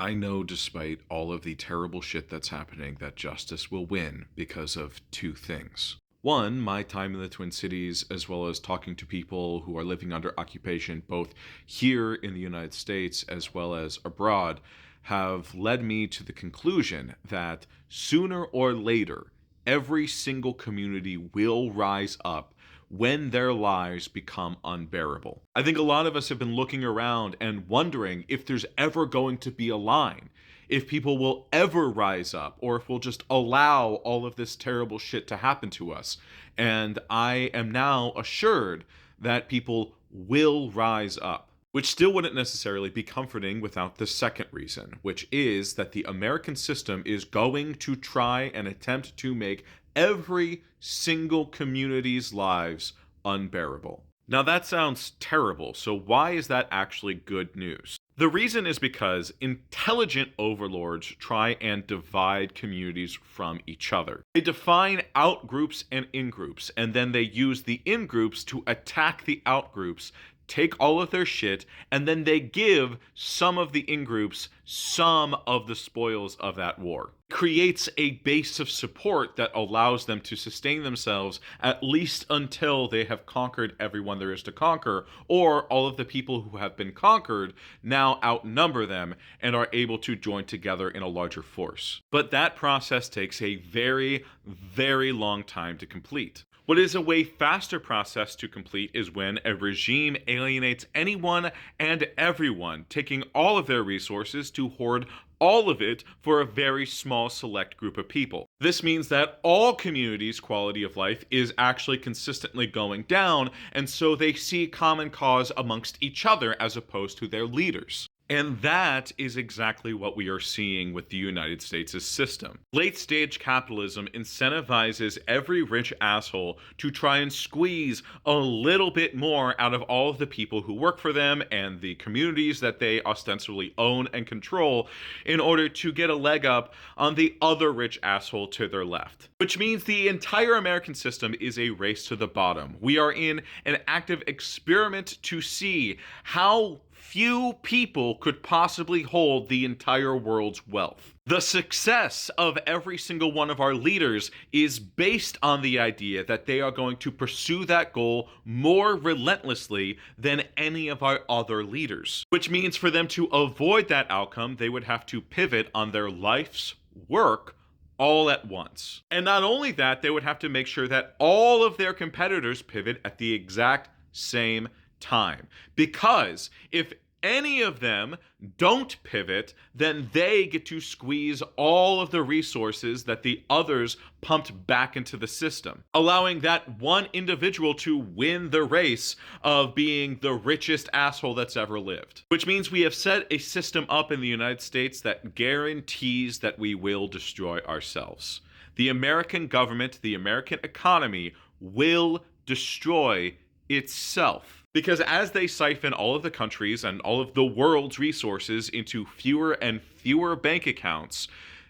I know despite all of the terrible shit that's happening that justice will win because of two things. One, my time in the Twin Cities, as well as talking to people who are living under occupation both here in the United States as well as abroad, have led me to the conclusion that sooner or later, every single community will rise up when their lives become unbearable. I think a lot of us have been looking around and wondering if there's ever going to be a line, if people will ever rise up, or if we'll just allow all of this terrible shit to happen to us. And I am now assured that people will rise up. Which still wouldn't necessarily be comforting without the second reason, which is that the American system is going to try and attempt to make every single community's lives unbearable. Now that sounds terrible, so why is that actually good news? The reason is because intelligent overlords try and divide communities from each other. They define out-groups and in-groups, and then they use the in-groups to attack the out-groups, take all of their shit, and then they give some of the in-groups some of the spoils of that war. It creates a base of support that allows them to sustain themselves at least until they have conquered everyone there is to conquer, or all of the people who have been conquered now outnumber them and are able to join together in a larger force. But that process takes a very, very long time to complete. What is a way faster process to complete is when a regime alienates anyone and everyone, taking all of their resources to hoard all of it for a very small select group of people. This means that all communities' quality of life is actually consistently going down, and so they see common cause amongst each other as opposed to their leaders. And that is exactly what we are seeing with the United States' system. Late-stage capitalism incentivizes every rich asshole to try and squeeze a little bit more out of all of the people who work for them and the communities that they ostensibly own and control in order to get a leg up on the other rich asshole to their left. Which means the entire American system is a race to the bottom. We are in an active experiment to see how few people could possibly hold the entire world's wealth. The success of every single one of our leaders is based on the idea that they are going to pursue that goal more relentlessly than any of our other leaders. Which means for them to avoid that outcome, they would have to pivot on their life's work all at once. And not only that, they would have to make sure that all of their competitors pivot at the exact same time. Because if any of them don't pivot, then they get to squeeze all of the resources that the others pumped back into the system, allowing that one individual to win the race of being the richest asshole that's ever lived. Which means we have set a system up in the United States that guarantees that we will destroy ourselves. The American government, the American economy will destroy itself. Because as they siphon all of the countries and all of the world's resources into fewer and fewer bank accounts,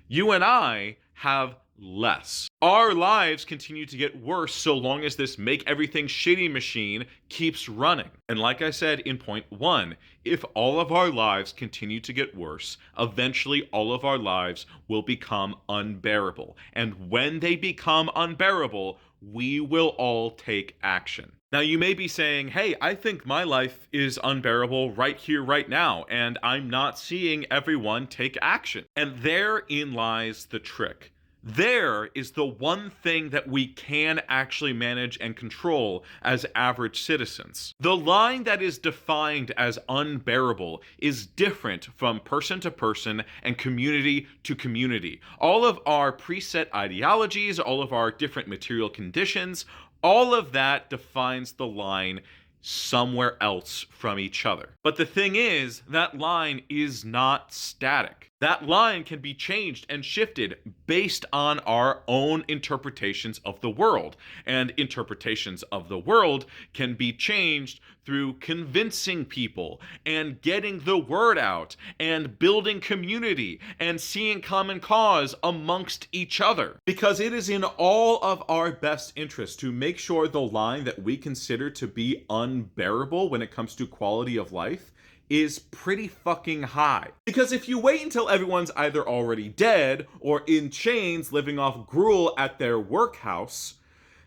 you and I have less. Our lives continue to get worse so long as this make everything shitty machine keeps running. And like I said in point one, if all of our lives continue to get worse, eventually all of our lives will become unbearable. And when they become unbearable, we will all take action. Now, you may be saying, hey, I think my life is unbearable right here, right now, and I'm not seeing everyone take action. And therein lies the trick. There is the one thing that we can actually manage and control as average citizens. The line that is defined as unbearable is different from person to person and community to community. All of our preset ideologies, all of our different material conditions, all of that defines the line somewhere else from each other. But the thing is, that line is not static. That line can be changed and shifted based on our own interpretations of the world. And interpretations of the world can be changed through convincing people and getting the word out and building community and seeing common cause amongst each other. Because it is in all of our best interest to make sure the line that we consider to be unbearable when it comes to quality of life is pretty fucking high. Because if you wait until everyone's either already dead or in chains living off gruel at their workhouse,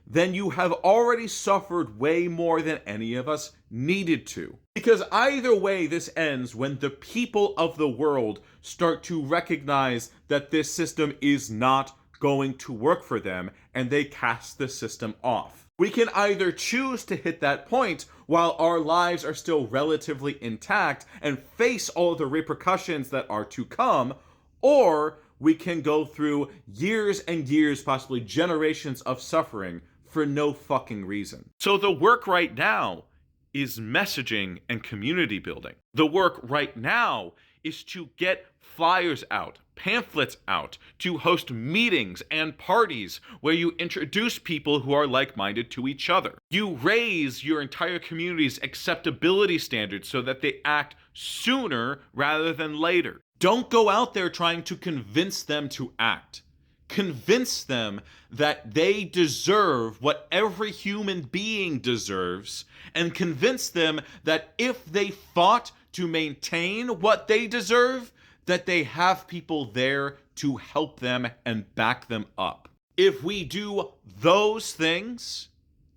then you have already suffered way more than any of us needed to. Because either way, this ends when the people of the world start to recognize that this system is not going to work for them, and they cast the system off. We can either choose to hit that point while our lives are still relatively intact and face all of the repercussions that are to come, or we can go through years and years, possibly generations of suffering for no fucking reason. So the work right now is messaging and community building. The work right now is to get flyers out, pamphlets out, to host meetings and parties where you introduce people who are like-minded to each other. You raise your entire community's acceptability standards so that they act sooner rather than later. Don't go out there trying to convince them to act. Convince them that they deserve what every human being deserves, and convince them that if they fought to maintain what they deserve, that they have people there to help them and back them up. If we do those things,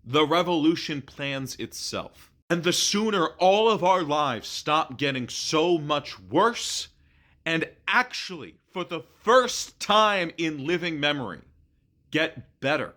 the revolution plans itself. And the sooner all of our lives stop getting so much worse, and actually, for the first time in living memory, get better.